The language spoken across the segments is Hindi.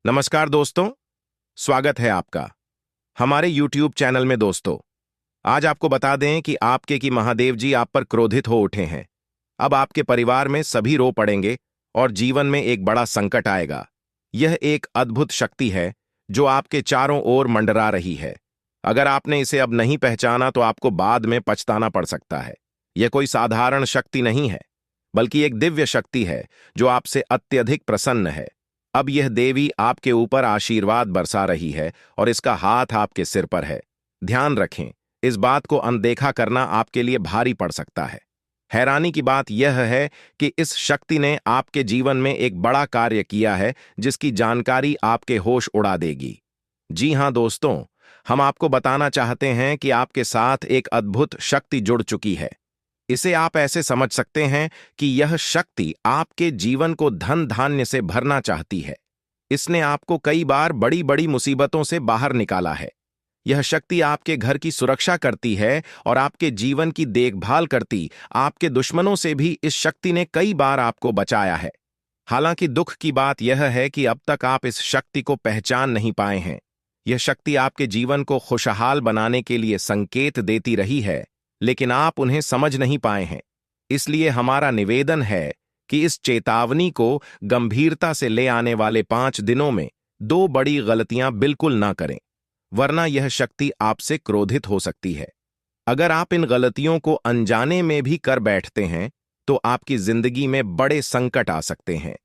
नमस्कार दोस्तों, स्वागत है आपका हमारे YouTube चैनल में। दोस्तों, आज आपको बता दें कि आपके की महादेव जी आप पर क्रोधित हो उठे हैं। अब आपके परिवार में सभी रो पड़ेंगे और जीवन में एक बड़ा संकट आएगा। यह एक अद्भुत शक्ति है जो आपके चारों ओर मंडरा रही है। अगर आपने इसे अब नहीं पहचाना तो आपको बाद में पछताना पड़ सकता है। यह कोई साधारण शक्ति नहीं है, बल्कि एक दिव्य शक्ति है जो आपसे अत्यधिक प्रसन्न है। अब यह देवी आपके ऊपर आशीर्वाद बरसा रही है और इसका हाथ आपके सिर पर है। ध्यान रखें, इस बात को अनदेखा करना आपके लिए भारी पड़ सकता है। हैरानी की बात यह है कि इस शक्ति ने आपके जीवन में एक बड़ा कार्य किया है जिसकी जानकारी आपके होश उड़ा देगी। जी हां दोस्तों, हम आपको बताना चाहते हैं कि आपके साथ एक अद्भुत शक्ति जुड़ चुकी है। इसे आप ऐसे समझ सकते हैं कि यह शक्ति आपके जीवन को धन धान्य से भरना चाहती है। इसने आपको कई बार बड़ी बड़ी मुसीबतों से बाहर निकाला है। यह शक्ति आपके घर की सुरक्षा करती है और आपके जीवन की देखभाल करती। आपके दुश्मनों से भी इस शक्ति ने कई बार आपको बचाया है। हालांकि दुख की बात यह है कि अब तक आप इस शक्ति को पहचान नहीं पाए हैं। यह शक्ति आपके जीवन को खुशहाल बनाने के लिए संकेत देती रही है, लेकिन आप उन्हें समझ नहीं पाए हैं। इसलिए हमारा निवेदन है कि इस चेतावनी को गंभीरता से ले आने वाले 5 दिनों में 2 बड़ी गलतियां बिल्कुल ना करें, वरना यह शक्ति आपसे क्रोधित हो सकती है। अगर आप इन गलतियों को अनजाने में भी कर बैठते हैं तो आपकी जिंदगी में बड़े संकट आ सकते हैं।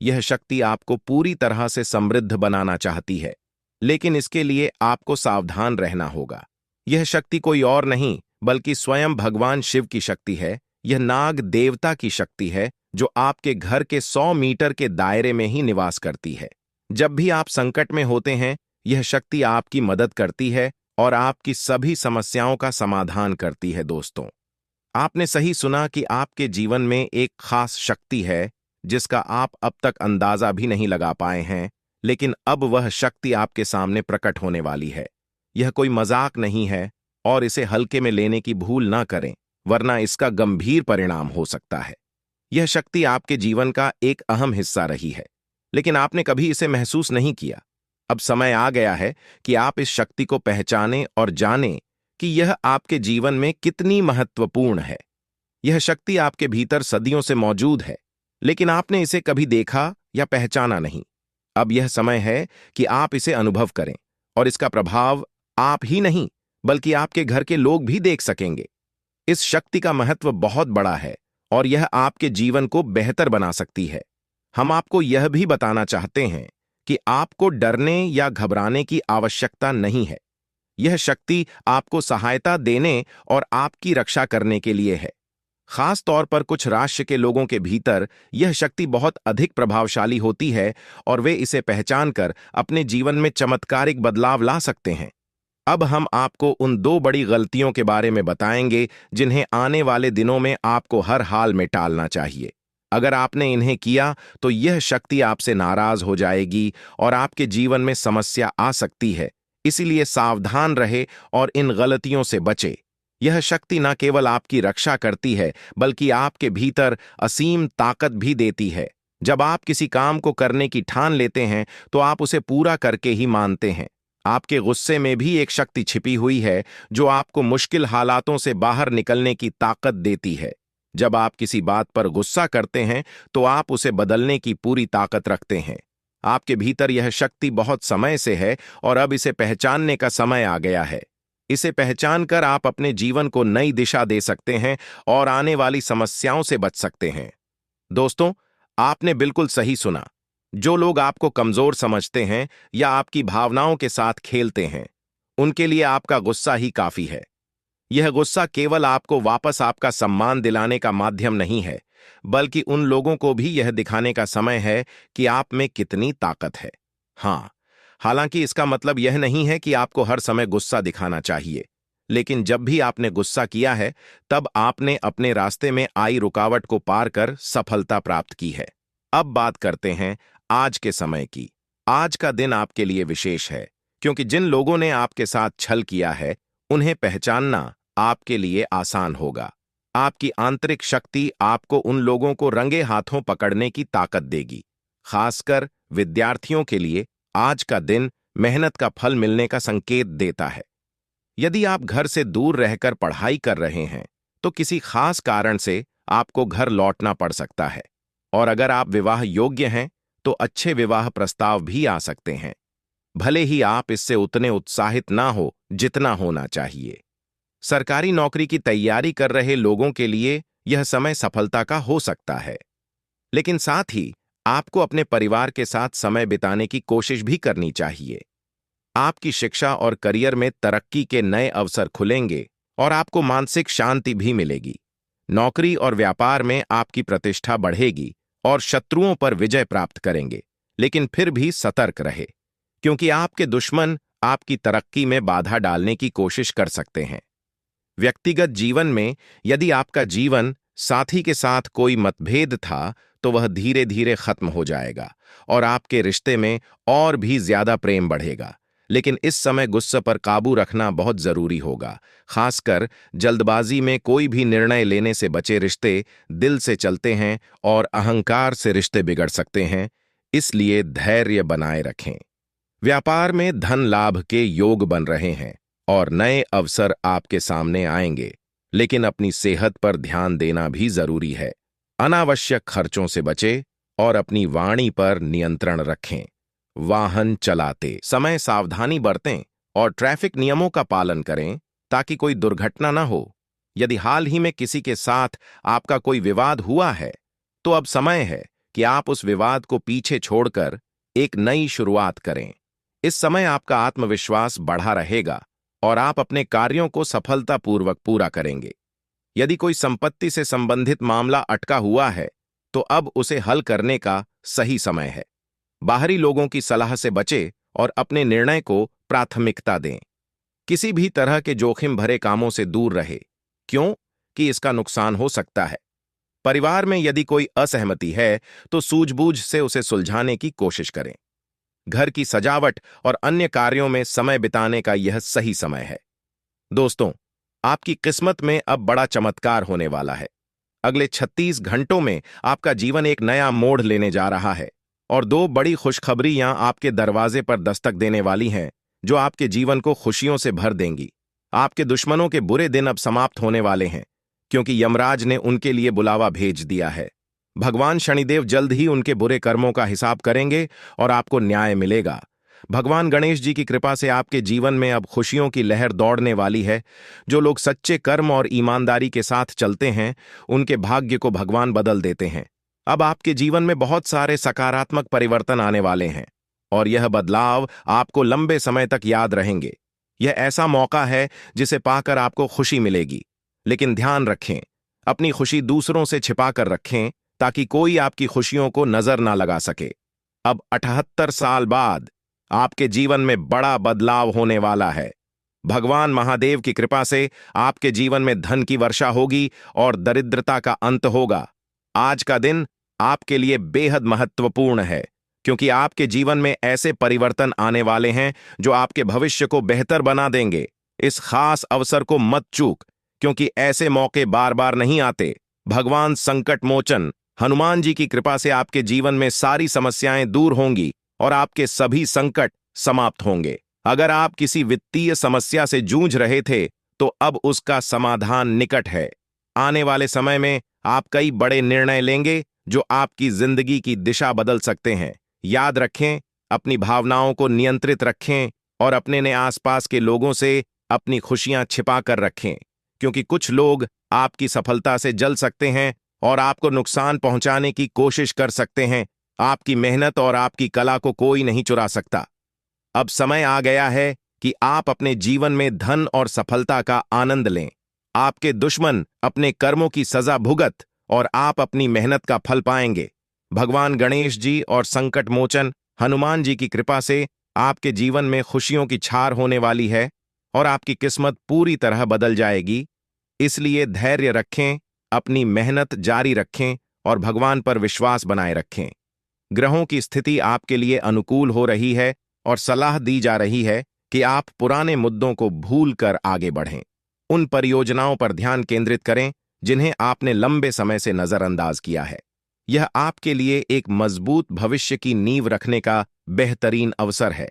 यह शक्ति आपको पूरी तरह से समृद्ध बनाना चाहती है, लेकिन इसके लिए आपको सावधान रहना होगा। यह शक्ति कोई और नहीं बल्कि स्वयं भगवान शिव की शक्ति है। यह नाग देवता की शक्ति है जो आपके घर के 100 मीटर के दायरे में ही निवास करती है। जब भी आप संकट में होते हैं, यह शक्ति आपकी मदद करती है और आपकी सभी समस्याओं का समाधान करती है। दोस्तों, आपने सही सुना कि आपके जीवन में एक खास शक्ति है जिसका आप अब तक अंदाजा भी नहीं लगा पाए हैं, लेकिन अब वह शक्ति आपके सामने प्रकट होने वाली है। यह कोई मजाक नहीं है और इसे हल्के में लेने की भूल ना करें, वरना इसका गंभीर परिणाम हो सकता है। यह शक्ति आपके जीवन का एक अहम हिस्सा रही है, लेकिन आपने कभी इसे महसूस नहीं किया। अब समय आ गया है कि आप इस शक्ति को पहचानें और जानें कि यह आपके जीवन में कितनी महत्वपूर्ण है। यह शक्ति आपके भीतर सदियों से मौजूद है, लेकिन आपने इसे कभी देखा या पहचाना नहीं। अब यह समय है कि आप इसे अनुभव करें और इसका प्रभाव आप ही नहीं बल्कि आपके घर के लोग भी देख सकेंगे। इस शक्ति का महत्व बहुत बड़ा है और यह आपके जीवन को बेहतर बना सकती है। हम आपको यह भी बताना चाहते हैं कि आपको डरने या घबराने की आवश्यकता नहीं है। यह शक्ति आपको सहायता देने और आपकी रक्षा करने के लिए है। खास तौर पर कुछ राष्ट्र के लोगों के भीतर यह शक्ति बहुत अधिक प्रभावशाली होती है और वे इसे पहचानकर अपने जीवन में चमत्कारिक बदलाव ला सकते हैं। अब हम आपको उन 2 बड़ी गलतियों के बारे में बताएंगे जिन्हें आने वाले दिनों में आपको हर हाल में टालना चाहिए। अगर आपने इन्हें किया तो यह शक्ति आपसे नाराज हो जाएगी और आपके जीवन में समस्या आ सकती है। इसीलिए सावधान रहे और इन गलतियों से बचे। यह शक्ति न केवल आपकी रक्षा करती है बल्कि आपके भीतर असीम ताकत भी देती है। जब आप किसी काम को करने की ठान लेते हैं तो आप उसे पूरा करके ही मानते हैं। आपके गुस्से में भी एक शक्ति छिपी हुई है जो आपको मुश्किल हालातों से बाहर निकलने की ताकत देती है। जब आप किसी बात पर गुस्सा करते हैं तो आप उसे बदलने की पूरी ताकत रखते हैं। आपके भीतर यह शक्ति बहुत समय से है और अब इसे पहचानने का समय आ गया है। इसे पहचानकर आप अपने जीवन को नई दिशा दे सकते हैं और आने वाली समस्याओं से बच सकते हैं। दोस्तों, आपने बिल्कुल सही सुना। जो लोग आपको कमजोर समझते हैं या आपकी भावनाओं के साथ खेलते हैं, उनके लिए आपका गुस्सा ही काफी है। यह गुस्सा केवल आपको वापस आपका सम्मान दिलाने का माध्यम नहीं है, बल्कि उन लोगों को भी यह दिखाने का समय है कि आप में कितनी ताकत है। हाँ, हालांकि इसका मतलब यह नहीं है कि आपको हर समय गुस्सा दिखाना चाहिए, लेकिन जब भी आपने गुस्सा किया है, तब आपने अपने रास्ते में आई रुकावट को पार कर सफलता प्राप्त की है। अब बात करते हैं आज के समय की। आज का दिन आपके लिए विशेष है, क्योंकि जिन लोगों ने आपके साथ छल किया है, उन्हें पहचानना आपके लिए आसान होगा। आपकी आंतरिक शक्ति आपको उन लोगों को रंगे हाथों पकड़ने की ताकत देगी। खासकर विद्यार्थियों के लिए आज का दिन मेहनत का फल मिलने का संकेत देता है। यदि आप घर से दूर रहकर पढ़ाई कर रहे हैं तो किसी खास कारण से आपको घर लौटना पड़ सकता है। और अगर आप विवाह योग्य हैं तो अच्छे विवाह प्रस्ताव भी आ सकते हैं, भले ही आप इससे उतने उत्साहित ना हो जितना होना चाहिए। सरकारी नौकरी की तैयारी कर रहे लोगों के लिए यह समय सफलता का हो सकता है, लेकिन साथ ही आपको अपने परिवार के साथ समय बिताने की कोशिश भी करनी चाहिए। आपकी शिक्षा और करियर में तरक्की के नए अवसर खुलेंगे और आपको मानसिक शांति भी मिलेगी। नौकरी और व्यापार में आपकी प्रतिष्ठा बढ़ेगी और शत्रुओं पर विजय प्राप्त करेंगे, लेकिन फिर भी सतर्क रहे, क्योंकि आपके दुश्मन आपकी तरक्की में बाधा डालने की कोशिश कर सकते हैं। व्यक्तिगत जीवन में यदि आपका जीवन साथी के साथ कोई मतभेद था तो वह धीरे धीरे खत्म हो जाएगा और आपके रिश्ते में और भी ज्यादा प्रेम बढ़ेगा। लेकिन इस समय गुस्से पर काबू रखना बहुत जरूरी होगा, खासकर जल्दबाजी में कोई भी निर्णय लेने से बचे। रिश्ते दिल से चलते हैं और अहंकार से रिश्ते बिगड़ सकते हैं, इसलिए धैर्य बनाए रखें। व्यापार में धन लाभ के योग बन रहे हैं और नए अवसर आपके सामने आएंगे, लेकिन अपनी सेहत पर ध्यान देना भी जरूरी है। अनावश्यक खर्चों से बचें और अपनी वाणी पर नियंत्रण रखें। वाहन चलाते समय सावधानी बरतें और ट्रैफिक नियमों का पालन करें ताकि कोई दुर्घटना न हो। यदि हाल ही में किसी के साथ आपका कोई विवाद हुआ है तो अब समय है कि आप उस विवाद को पीछे छोड़कर एक नई शुरुआत करें। इस समय आपका आत्मविश्वास बढ़ा रहेगा और आप अपने कार्यों को सफलतापूर्वक पूरा करेंगे। यदि कोई संपत्ति से संबंधित मामला अटका हुआ है तो अब उसे हल करने का सही समय है। बाहरी लोगों की सलाह से बचें और अपने निर्णय को प्राथमिकता दें। किसी भी तरह के जोखिम भरे कामों से दूर रहे, क्यों कि इसका नुकसान हो सकता है। परिवार में यदि कोई असहमति है तो सूझबूझ से उसे सुलझाने की कोशिश करें। घर की सजावट और अन्य कार्यों में समय बिताने का यह सही समय है। दोस्तों, आपकी किस्मत में अब बड़ा चमत्कार होने वाला है। अगले 36 घंटों में आपका जीवन एक नया मोड़ लेने जा रहा है और दो बड़ी खुशखबरियां आपके दरवाजे पर दस्तक देने वाली हैं, जो आपके जीवन को खुशियों से भर देंगी। आपके दुश्मनों के बुरे दिन अब समाप्त होने वाले हैं, क्योंकि यमराज ने उनके लिए बुलावा भेज दिया है। भगवान शनिदेव जल्द ही उनके बुरे कर्मों का हिसाब करेंगे और आपको न्याय मिलेगा। भगवान गणेश जी की कृपा से आपके जीवन में अब खुशियों की लहर दौड़ने वाली है। जो लोग सच्चे कर्म और ईमानदारी के साथ चलते हैं, उनके भाग्य को भगवान बदल देते हैं। अब आपके जीवन में बहुत सारे सकारात्मक परिवर्तन आने वाले हैं और यह बदलाव आपको लंबे समय तक याद रहेंगे। यह ऐसा मौका है जिसे पाकर आपको खुशी मिलेगी, लेकिन ध्यान रखें, अपनी खुशी दूसरों से छिपाकर रखें ताकि कोई आपकी खुशियों को नजर ना लगा सके। अब 78 साल बाद आपके जीवन में बड़ा बदलाव होने वाला है। भगवान महादेव की कृपा से आपके जीवन में धन की वर्षा होगी और दरिद्रता का अंत होगा। आज का दिन आपके लिए बेहद महत्वपूर्ण है, क्योंकि आपके जीवन में ऐसे परिवर्तन आने वाले हैं जो आपके भविष्य को बेहतर बना देंगे। इस खास अवसर को मत चूक, क्योंकि ऐसे मौके बार बार नहीं आते। भगवान संकट मोचन हनुमान जी की कृपा से आपके जीवन में सारी समस्याएं दूर होंगी और आपके सभी संकट समाप्त होंगे। अगर आप किसी वित्तीय समस्या से जूझ रहे थे तो अब उसका समाधान निकट है। आने वाले समय में आप कई बड़े निर्णय लेंगे जो आपकी जिंदगी की दिशा बदल सकते हैं। याद रखें, अपनी भावनाओं को नियंत्रित रखें और अपने ने आसपास के लोगों से अपनी खुशियां छिपा कर रखें, क्योंकि कुछ लोग आपकी सफलता से जल सकते हैं और आपको नुकसान पहुंचाने की कोशिश कर सकते हैं। आपकी मेहनत और आपकी कला को कोई नहीं चुरा सकता। अब समय आ गया है कि आप अपने जीवन में धन और सफलता का आनंद लें। आपके दुश्मन अपने कर्मों की सजा भुगत और आप अपनी मेहनत का फल पाएंगे। भगवान गणेश जी और संकट मोचन हनुमान जी की कृपा से आपके जीवन में खुशियों की छार होने वाली है और आपकी किस्मत पूरी तरह बदल जाएगी। इसलिए धैर्य रखें, अपनी मेहनत जारी रखें और भगवान पर विश्वास बनाए रखें। ग्रहों की स्थिति आपके लिए अनुकूल हो रही है और सलाह दी जा रही है कि आप पुराने मुद्दों को भूलकर आगे बढ़ें। उन परियोजनाओं पर ध्यान केंद्रित करें जिन्हें आपने लंबे समय से नजरअंदाज किया है। यह आपके लिए एक मजबूत भविष्य की नींव रखने का बेहतरीन अवसर है।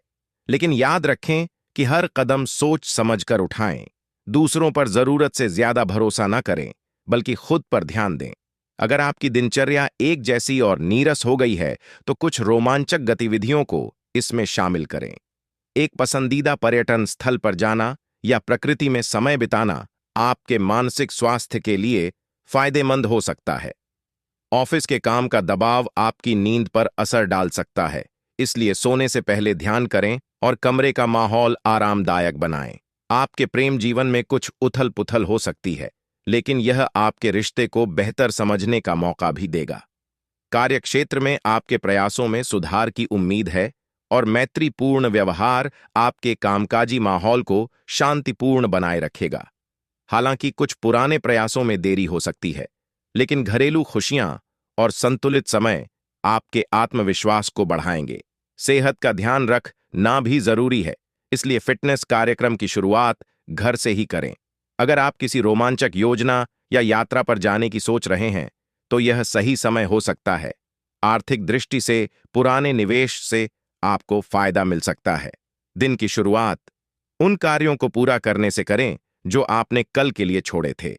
लेकिन याद रखें कि हर कदम सोच समझकर उठाएं। दूसरों पर जरूरत से ज्यादा भरोसा न करें, बल्कि खुद पर ध्यान दें। अगर आपकी दिनचर्या एक जैसी और नीरस हो गई है, तो कुछ रोमांचक गतिविधियों को इसमें शामिल करें। एक पसंदीदा पर्यटन स्थल पर जाना या प्रकृति में समय बिताना आपके मानसिक स्वास्थ्य के लिए फायदेमंद हो सकता है। ऑफिस के काम का दबाव आपकी नींद पर असर डाल सकता है, इसलिए सोने से पहले ध्यान करें और कमरे का माहौल आरामदायक बनाएं। आपके प्रेम जीवन में कुछ उथल पुथल हो सकती है, लेकिन यह आपके रिश्ते को बेहतर समझने का मौका भी देगा। कार्यक्षेत्र में आपके प्रयासों में सुधार की उम्मीद है और मैत्रीपूर्ण व्यवहार आपके कामकाजी माहौल को शांतिपूर्ण बनाए रखेगा। हालांकि कुछ पुराने प्रयासों में देरी हो सकती है, लेकिन घरेलू खुशियां और संतुलित समय आपके आत्मविश्वास को बढ़ाएंगे। सेहत का ध्यान रखना भी जरूरी है, इसलिए फिटनेस कार्यक्रम की शुरुआत घर से ही करें। अगर आप किसी रोमांचक योजना या यात्रा पर जाने की सोच रहे हैं, तो यह सही समय हो सकता है। आर्थिक दृष्टि से पुराने निवेश से आपको फायदा मिल सकता है। दिन की शुरुआत उन कार्यों को पूरा करने से करें जो आपने कल के लिए छोड़े थे।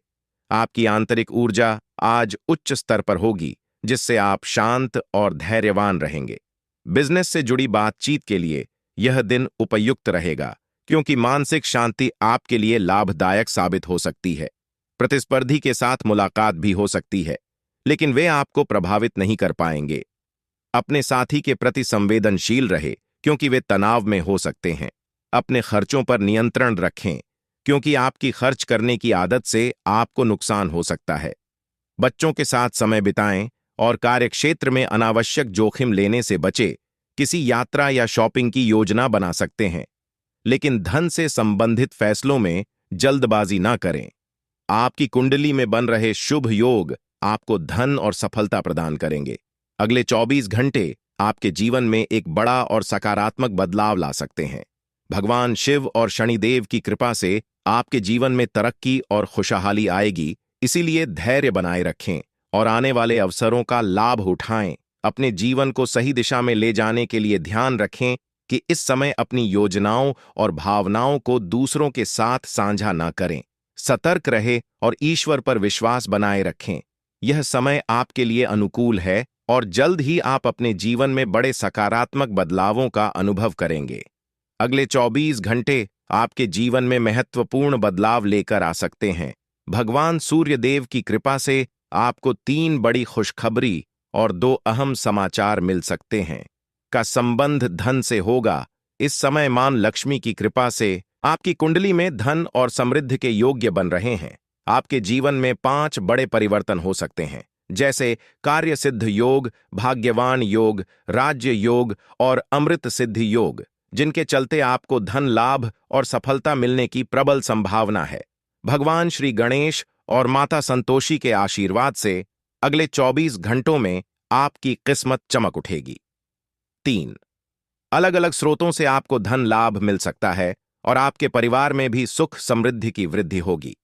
आपकी आंतरिक ऊर्जा आज उच्च स्तर पर होगी, जिससे आप शांत और धैर्यवान रहेंगे। बिजनेस से जुड़ी बातचीत के लिए यह दिन उपयुक्त रहेगा, क्योंकि मानसिक शांति आपके लिए लाभदायक साबित हो सकती है। प्रतिस्पर्धी के साथ मुलाकात भी हो सकती है, लेकिन वे आपको प्रभावित नहीं कर पाएंगे। अपने साथी के प्रति संवेदनशील रहे, क्योंकि वे तनाव में हो सकते हैं। अपने खर्चों पर नियंत्रण रखें, क्योंकि आपकी खर्च करने की आदत से आपको नुकसान हो सकता है। बच्चों के साथ समय बिताएं और कार्यक्षेत्र में अनावश्यक जोखिम लेने से बचें। किसी यात्रा या शॉपिंग की योजना बना सकते हैं, लेकिन धन से संबंधित फैसलों में जल्दबाजी ना करें। आपकी कुंडली में बन रहे शुभ योग आपको धन और सफलता प्रदान करेंगे। अगले 24 घंटे आपके जीवन में एक बड़ा और सकारात्मक बदलाव ला सकते हैं। भगवान शिव और शनिदेव की कृपा से आपके जीवन में तरक्की और खुशहाली आएगी, इसीलिए धैर्य बनाए रखें और आने वाले अवसरों का लाभ उठाएं। अपने जीवन को सही दिशा में ले जाने के लिए ध्यान रखें कि इस समय अपनी योजनाओं और भावनाओं को दूसरों के साथ साझा न करें। सतर्क रहे और ईश्वर पर विश्वास बनाए रखें। यह समय आपके लिए अनुकूल है और जल्द ही आप अपने जीवन में बड़े सकारात्मक बदलावों का अनुभव करेंगे। अगले 24 घंटे आपके जीवन में महत्वपूर्ण बदलाव लेकर आ सकते हैं। भगवान सूर्य देव की कृपा से आपको 3 बड़ी खुशखबरी और 2 अहम समाचार मिल सकते हैं। का संबंध धन से होगा। इस समय मां लक्ष्मी की कृपा से आपकी कुंडली में धन और समृद्धि के योग्य बन रहे हैं। आपके जीवन में 5 बड़े परिवर्तन हो सकते हैं, जैसे कार्य सिद्ध योग, भाग्यवान योग, राज्य योग और अमृत सिद्धि योग, जिनके चलते आपको धन लाभ और सफलता मिलने की प्रबल संभावना है। भगवान श्री गणेश और माता संतोषी के आशीर्वाद से अगले 24 घंटों में आपकी किस्मत चमक उठेगी। 3 अलग अलग स्रोतों से आपको धन लाभ मिल सकता है और आपके परिवार में भी सुख समृद्धि की वृद्धि होगी।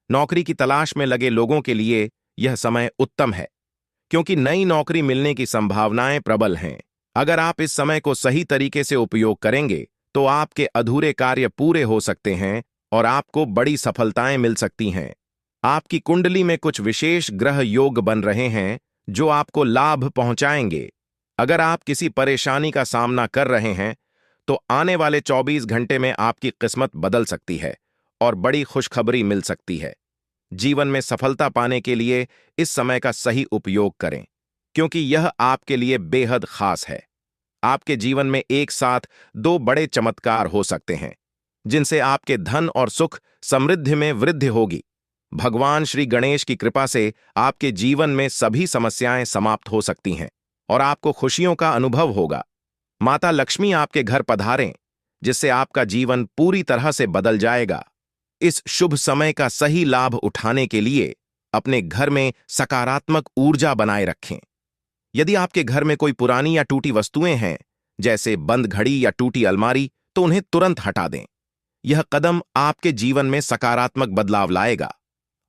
नौकरी की तलाश में लगे लोगों के लिए यह समय उत्तम है, क्योंकि नई नौकरी मिलने की संभावनाएं प्रबल हैं। अगर आप इस समय को सही तरीके से उपयोग करेंगे, तो आपके अधूरे कार्य पूरे हो सकते हैं और आपको बड़ी सफलताएं मिल सकती हैं। आपकी कुंडली में कुछ विशेष ग्रह योग बन रहे हैं जो आपको लाभ पहुंचाएंगे। अगर आप किसी परेशानी का सामना कर रहे हैं, तो आने वाले 24 घंटे में आपकी किस्मत बदल सकती है और बड़ी खुशखबरी मिल सकती है। जीवन में सफलता पाने के लिए इस समय का सही उपयोग करें, क्योंकि यह आपके लिए बेहद खास है। आपके जीवन में एक साथ 2 बड़े चमत्कार हो सकते हैं, जिनसे आपके धन और सुख समृद्धि में वृद्धि होगी। भगवान श्री गणेश की कृपा से आपके जीवन में सभी समस्याएं समाप्त हो सकती हैं और आपको खुशियों का अनुभव होगा। माता लक्ष्मी आपके घर पधारें, जिससे आपका जीवन पूरी तरह से बदल जाएगा। इस शुभ समय का सही लाभ उठाने के लिए अपने घर में सकारात्मक ऊर्जा बनाए रखें। यदि आपके घर में कोई पुरानी या टूटी वस्तुएं हैं, जैसे बंद घड़ी या टूटी अलमारी, तो उन्हें तुरंत हटा दें। यह कदम आपके जीवन में सकारात्मक बदलाव लाएगा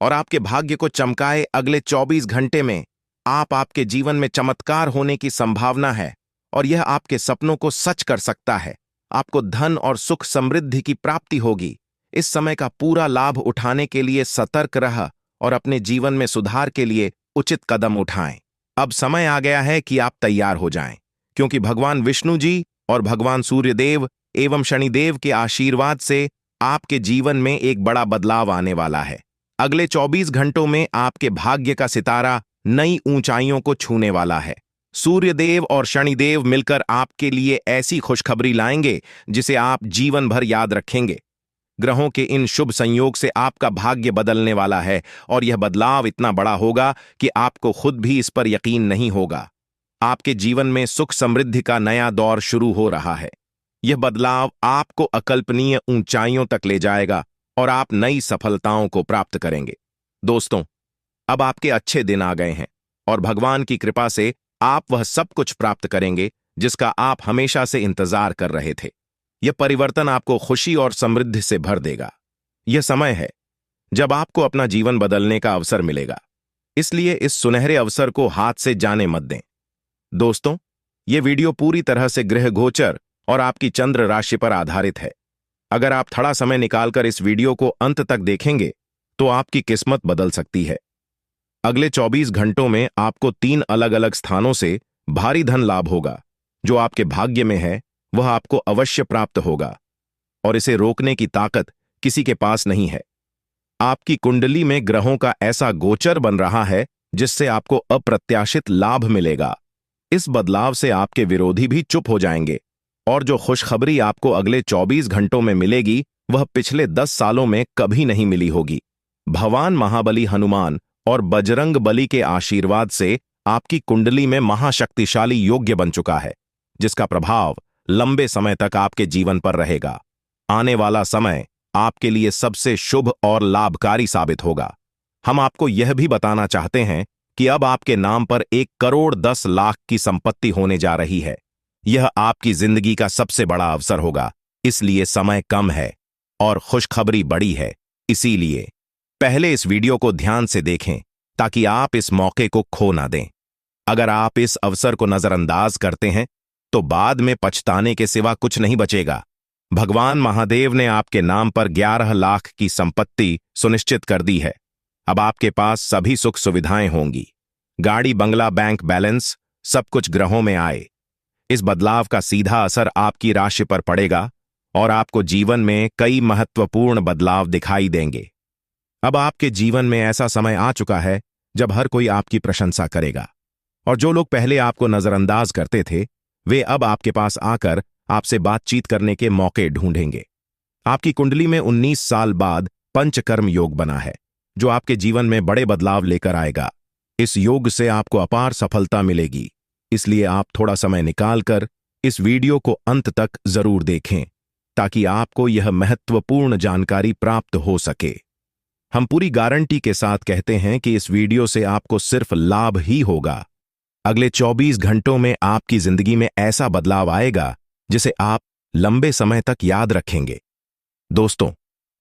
और आपके भाग्य को चमकाए। अगले 24 घंटे में आपके जीवन में चमत्कार होने की संभावना है और यह आपके सपनों को सच कर सकता है। आपको धन और सुख समृद्धि की प्राप्ति होगी। इस समय का पूरा लाभ उठाने के लिए सतर्क रह और अपने जीवन में सुधार के लिए उचित कदम उठाएं। अब समय आ गया है कि आप तैयार हो जाएं, क्योंकि भगवान विष्णु जी और भगवान सूर्यदेव एवं शनिदेव के आशीर्वाद से आपके जीवन में एक बड़ा बदलाव आने वाला है। अगले 24 घंटों में आपके भाग्य का सितारा नई ऊंचाइयों को छूने वाला है। सूर्यदेव और शनिदेव मिलकर आपके लिए ऐसी खुशखबरी लाएंगे जिसे आप जीवन भर याद रखेंगे। ग्रहों के इन शुभ संयोग से आपका भाग्य बदलने वाला है और यह बदलाव इतना बड़ा होगा कि आपको खुद भी इस पर यकीन नहीं होगा। आपके जीवन में सुख समृद्धि का नया दौर शुरू हो रहा है। यह बदलाव आपको अकल्पनीय ऊंचाइयों तक ले जाएगा और आप नई सफलताओं को प्राप्त करेंगे। दोस्तों, अब आपके अच्छे दिन आ गए हैं और भगवान की कृपा से आप वह सब कुछ प्राप्त करेंगे जिसका आप हमेशा से इंतजार कर रहे थे। यह परिवर्तन आपको खुशी और समृद्धि से भर देगा। यह समय है जब आपको अपना जीवन बदलने का अवसर मिलेगा, इसलिए इस सुनहरे अवसर को हाथ से जाने मत दें। दोस्तों, यह वीडियो पूरी तरह से ग्रह गोचर और आपकी चंद्र राशि पर आधारित है। अगर आप थोड़ा समय निकालकर इस वीडियो को अंत तक देखेंगे तो आपकी किस्मत बदल सकती है। अगले 24 घंटों में आपको 3 अलग अलग स्थानों से भारी धन लाभ होगा। जो आपके भाग्य में है वह आपको अवश्य प्राप्त होगा और इसे रोकने की ताकत किसी के पास नहीं है। आपकी कुंडली में ग्रहों का ऐसा गोचर बन रहा है जिससे आपको अप्रत्याशित लाभ मिलेगा। इस बदलाव से आपके विरोधी भी चुप हो जाएंगे और जो खुशखबरी आपको अगले 24 घंटों में मिलेगी वह पिछले 10 सालों में कभी नहीं मिली होगी। भगवान महाबली हनुमान और बजरंग बली के आशीर्वाद से आपकी कुंडली में महाशक्तिशाली योग्य बन चुका है, जिसका प्रभाव लंबे समय तक आपके जीवन पर रहेगा। आने वाला समय आपके लिए सबसे शुभ और लाभकारी साबित होगा। हम आपको यह भी बताना चाहते हैं कि अब आपके नाम पर 1,10,00,000 की संपत्ति होने जा रही है। यह आपकी जिंदगी का सबसे बड़ा अवसर होगा, इसलिए समय कम है और खुशखबरी बड़ी है। इसीलिए पहले इस वीडियो को ध्यान से देखें ताकि आप इस मौके को खो ना दें। अगर आप इस अवसर को नजरअंदाज करते हैं तो बाद में पछताने के सिवा कुछ नहीं बचेगा। भगवान महादेव ने आपके नाम पर 11 लाख की संपत्ति सुनिश्चित कर दी है। अब आपके पास सभी सुख सुविधाएं होंगी। गाड़ी, बंगला, बैंक बैलेंस, सब कुछ ग्रहों में आए। इस बदलाव का सीधा असर आपकी राशि पर पड़ेगा और आपको जीवन में कई महत्वपूर्ण बदलाव दिखाई देंगे। अब आपके जीवन में ऐसा समय आ चुका है जब हर कोई आपकी प्रशंसा करेगा और जो लोग पहले आपको नजरअंदाज करते थे वे अब आपके पास आकर आपसे बातचीत करने के मौके ढूंढेंगे। आपकी कुंडली में 19 साल बाद पंचकर्म योग बना है जो आपके जीवन में बड़े बदलाव लेकर आएगा। इस योग से आपको अपार सफलता मिलेगी, इसलिए आप थोड़ा समय निकालकर इस वीडियो को अंत तक जरूर देखें ताकि आपको यह महत्वपूर्ण जानकारी प्राप्त हो सके। हम पूरी गारंटी के साथ कहते हैं कि इस वीडियो से आपको सिर्फ लाभ ही होगा। अगले 24 घंटों में आपकी जिंदगी में ऐसा बदलाव आएगा जिसे आप लंबे समय तक याद रखेंगे। दोस्तों,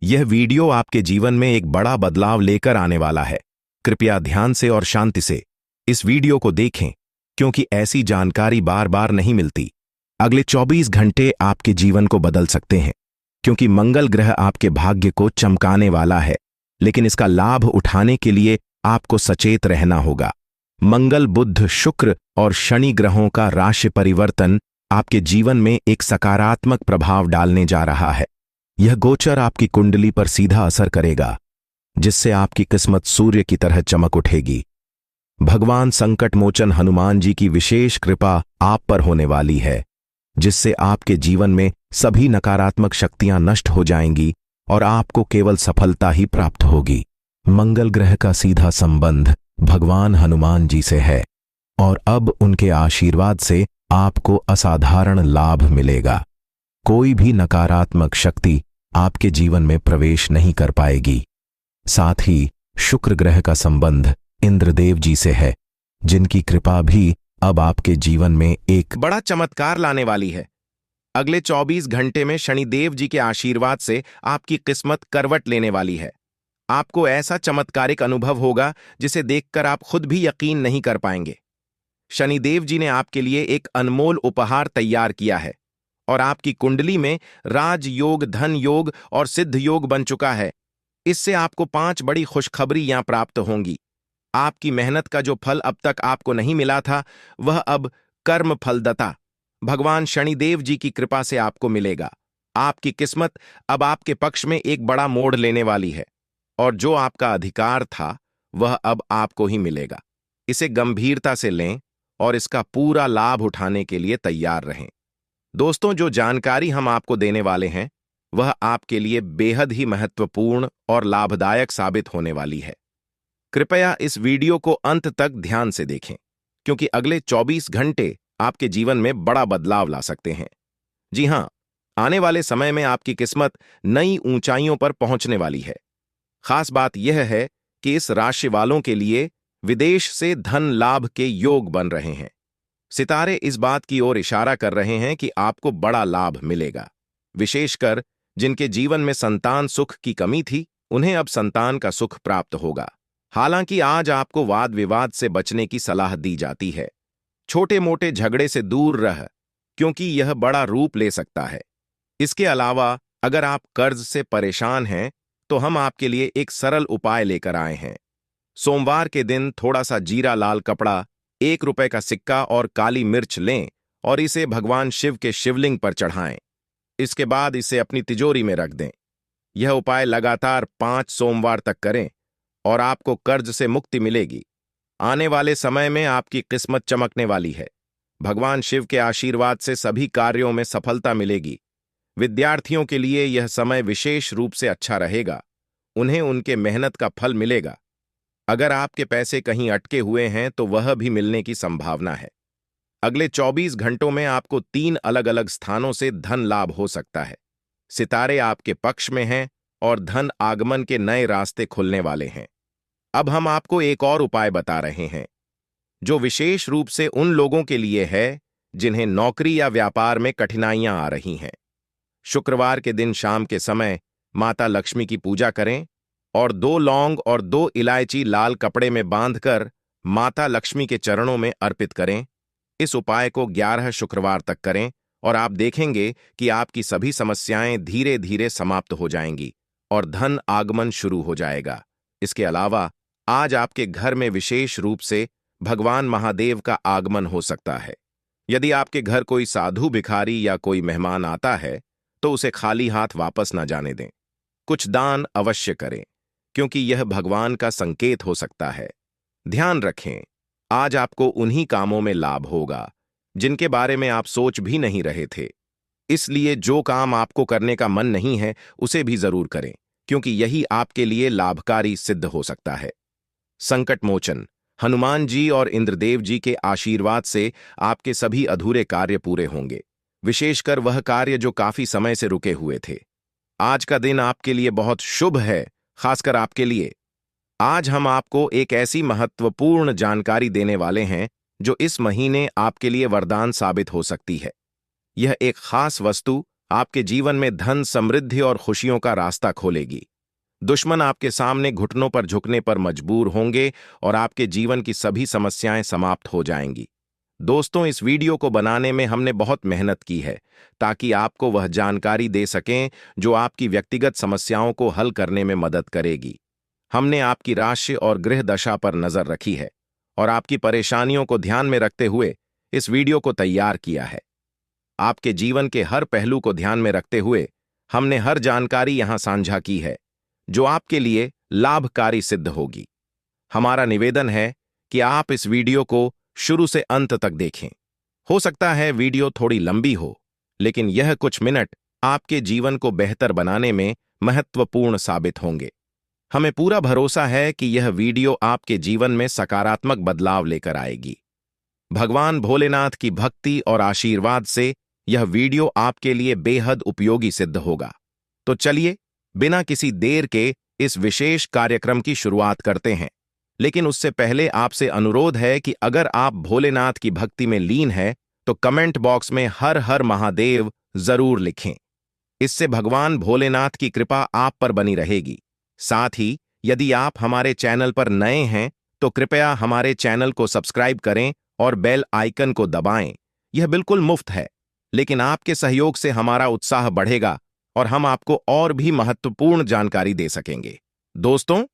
यह वीडियो आपके जीवन में एक बड़ा बदलाव लेकर आने वाला है। कृपया ध्यान से और शांति से इस वीडियो को देखें, क्योंकि ऐसी जानकारी बार बार नहीं मिलती। अगले 24 घंटे आपके जीवन को बदल सकते हैं, क्योंकि मंगल ग्रह आपके भाग्य को चमकाने वाला है, लेकिन इसका लाभ उठाने के लिए आपको सचेत रहना होगा। मंगल, बुध, शुक्र और शनि ग्रहों का राशि परिवर्तन आपके जीवन में एक सकारात्मक प्रभाव डालने जा रहा है। यह गोचर आपकी कुंडली पर सीधा असर करेगा, जिससे आपकी किस्मत सूर्य की तरह चमक उठेगी। भगवान संकट मोचन हनुमान जी की विशेष कृपा आप पर होने वाली है, जिससे आपके जीवन में सभी नकारात्मक शक्तियां नष्ट हो जाएंगी और आपको केवल सफलता ही प्राप्त होगी। मंगल ग्रह का सीधा संबंध भगवान हनुमान जी से है और अब उनके आशीर्वाद से आपको असाधारण लाभ मिलेगा। कोई भी नकारात्मक शक्ति आपके जीवन में प्रवेश नहीं कर पाएगी। साथ ही शुक्र ग्रह का संबंध इंद्रदेव जी से है, जिनकी कृपा भी अब आपके जीवन में एक बड़ा चमत्कार लाने वाली है। अगले 24 घंटे में शनिदेव जी के आशीर्वाद से आपकी किस्मत करवट लेने वाली है। आपको ऐसा चमत्कारिक अनुभव होगा जिसे देखकर आप खुद भी यकीन नहीं कर पाएंगे। शनिदेव जी ने आपके लिए एक अनमोल उपहार तैयार किया है और आपकी कुंडली में राजयोग, धन योग और सिद्ध योग बन चुका है। इससे आपको 5 बड़ी खुशखबरियां प्राप्त होंगी। आपकी मेहनत का जो फल अब तक आपको नहीं मिला था, वह अब कर्म फलदाता भगवान शनिदेव जी की कृपा से आपको मिलेगा। आपकी किस्मत अब आपके पक्ष में एक बड़ा मोड़ लेने वाली है और जो आपका अधिकार था वह अब आपको ही मिलेगा। इसे गंभीरता से लें और इसका पूरा लाभ उठाने के लिए तैयार रहें। दोस्तों, जो जानकारी हम आपको देने वाले हैं वह आपके लिए बेहद ही महत्वपूर्ण और लाभदायक साबित होने वाली है। कृपया इस वीडियो को अंत तक ध्यान से देखें, क्योंकि अगले 24 घंटे आपके जीवन में बड़ा बदलाव ला सकते हैं। जी हां, आने वाले समय में आपकी किस्मत नई ऊंचाइयों पर पहुंचने वाली है। खास बात यह है कि इस राशि वालों के लिए विदेश से धन लाभ के योग बन रहे हैं। सितारे इस बात की ओर इशारा कर रहे हैं कि आपको बड़ा लाभ मिलेगा। विशेषकर जिनके जीवन में संतान सुख की कमी थी, उन्हें अब संतान का सुख प्राप्त होगा। हालांकि आज आपको वाद विवाद से बचने की सलाह दी जाती है। छोटे मोटे झगड़े से दूर रह, क्योंकि यह बड़ा रूप ले सकता है। इसके अलावा अगर आप कर्ज से परेशान हैं तो हम आपके लिए एक सरल उपाय लेकर आए हैं। सोमवार के दिन थोड़ा सा जीरा लाल कपड़ा, 1 रुपए का सिक्का और काली मिर्च लें और इसे भगवान शिव के शिवलिंग पर चढ़ाएं। इसके बाद इसे अपनी तिजोरी में रख दें। यह उपाय लगातार 5 सोमवार तक करें और आपको कर्ज से मुक्ति मिलेगी। आने वाले समय में आपकी किस्मत चमकने वाली है। भगवान शिव के आशीर्वाद से सभी कार्यों में सफलता मिलेगी। विद्यार्थियों के लिए यह समय विशेष रूप से अच्छा रहेगा। उन्हें उनके मेहनत का फल मिलेगा। अगर आपके पैसे कहीं अटके हुए हैं तो वह भी मिलने की संभावना है। अगले 24 घंटों में आपको 3 अलग-अलग स्थानों से धन लाभ हो सकता है। सितारे आपके पक्ष में हैं और धन आगमन के नए रास्ते खुलने वाले हैं। अब हम आपको एक और उपाय बता रहे हैं, जो विशेष रूप से उन लोगों के लिए है जिन्हें नौकरी या व्यापार में कठिनाइयां आ रही हैं। शुक्रवार के दिन शाम के समय माता लक्ष्मी की पूजा करें और 2 लौंग और 2 इलायची लाल कपड़े में बांधकर माता लक्ष्मी के चरणों में अर्पित करें। इस उपाय को 11 शुक्रवार तक करें और आप देखेंगे कि आपकी सभी समस्याएं धीरे धीरे समाप्त हो जाएंगी और धन आगमन शुरू हो जाएगा। इसके अलावा आज आपके घर में विशेष रूप से भगवान महादेव का आगमन हो सकता है। यदि आपके घर कोई साधु, भिखारी या कोई मेहमान आता है तो उसे खाली हाथ वापस न जाने दें। कुछ दान अवश्य करें, क्योंकि यह भगवान का संकेत हो सकता है। ध्यान रखें, आज आपको उन्हीं कामों में लाभ होगा जिनके बारे में आप सोच भी नहीं रहे थे। इसलिए जो काम आपको करने का मन नहीं है उसे भी जरूर करें, क्योंकि यही आपके लिए लाभकारी सिद्ध हो सकता है। संकट मोचन हनुमान जी और इंद्रदेव जी के आशीर्वाद से आपके सभी अधूरे कार्य पूरे होंगे, विशेषकर वह कार्य जो काफी समय से रुके हुए थे। आज का दिन आपके लिए बहुत शुभ है, खासकर आपके लिए। आज हम आपको एक ऐसी महत्वपूर्ण जानकारी देने वाले हैं जो इस महीने आपके लिए वरदान साबित हो सकती है। यह एक खास वस्तु आपके जीवन में धन, समृद्धि और खुशियों का रास्ता खोलेगी। दुश्मन आपके सामने घुटनों पर झुकने पर मजबूर होंगे और आपके जीवन की सभी समस्याएं समाप्त हो जाएंगी। दोस्तों, इस वीडियो को बनाने में हमने बहुत मेहनत की है ताकि आपको वह जानकारी दे सकें जो आपकी व्यक्तिगत समस्याओं को हल करने में मदद करेगी। हमने आपकी राशि और गृह दशा पर नजर रखी है और आपकी परेशानियों को ध्यान में रखते हुए इस वीडियो को तैयार किया है। आपके जीवन के हर पहलू को ध्यान में रखते हुए हमने हर जानकारी यहां साझा की है जो आपके लिए लाभकारी सिद्ध होगी। हमारा निवेदन है कि आप इस वीडियो को शुरू से अंत तक देखें। हो सकता है वीडियो थोड़ी लंबी हो, लेकिन यह कुछ मिनट आपके जीवन को बेहतर बनाने में महत्वपूर्ण साबित होंगे। हमें पूरा भरोसा है कि यह वीडियो आपके जीवन में सकारात्मक बदलाव लेकर आएगी। भगवान भोलेनाथ की भक्ति और आशीर्वाद से यह वीडियो आपके लिए बेहद उपयोगी सिद्ध होगा। तो चलिए, बिना किसी देर के इस विशेष कार्यक्रम की शुरुआत करते हैं। लेकिन उससे पहले आपसे अनुरोध है कि अगर आप भोलेनाथ की भक्ति में लीन हैं तो कमेंट बॉक्स में हर हर महादेव जरूर लिखें। इससे भगवान भोलेनाथ की कृपा आप पर बनी रहेगी। साथ ही यदि आप हमारे चैनल पर नए हैं तो कृपया हमारे चैनल को सब्सक्राइब करें और बेल आइकन को दबाएं। यह बिल्कुल मुफ्त है, लेकिन आपके सहयोग से हमारा उत्साह बढ़ेगा और हम आपको और भी महत्वपूर्ण जानकारी दे सकेंगे। दोस्तों,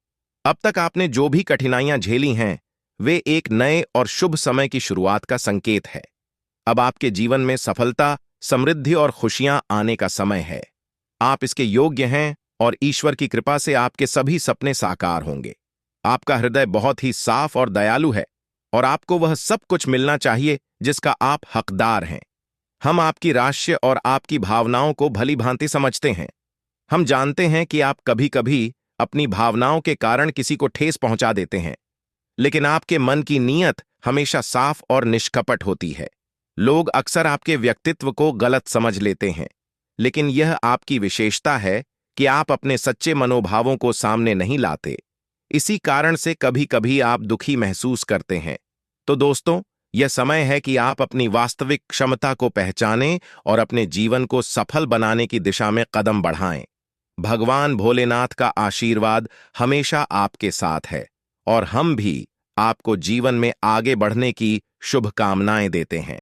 अब तक आपने जो भी कठिनाइयां झेली हैं, वे एक नए और शुभ समय की शुरुआत का संकेत है। अब आपके जीवन में सफलता, समृद्धि और खुशियां आने का समय है। आप इसके योग्य हैं और ईश्वर की कृपा से आपके सभी सपने साकार होंगे। आपका हृदय बहुत ही साफ और दयालु है और आपको वह सब कुछ मिलना चाहिए जिसका आप हकदार हैं। हम आपकी राशि और आपकी भावनाओं को भली भांति समझते हैं। हम जानते हैं कि आप कभी-कभी अपनी भावनाओं के कारण किसी को ठेस पहुंचा देते हैं, लेकिन आपके मन की नीयत हमेशा साफ और निष्कपट होती है। लोग अक्सर आपके व्यक्तित्व को गलत समझ लेते हैं, लेकिन यह आपकी विशेषता है कि आप अपने सच्चे मनोभावों को सामने नहीं लाते। इसी कारण से कभी-कभी आप दुखी महसूस करते हैं। तो दोस्तों, यह समय है कि आप अपनी वास्तविक क्षमता को पहचानें और अपने जीवन को सफल बनाने की दिशा में कदम बढ़ाएं। भगवान भोलेनाथ का आशीर्वाद हमेशा आपके साथ है और हम भी आपको जीवन में आगे बढ़ने की शुभकामनाएं देते हैं।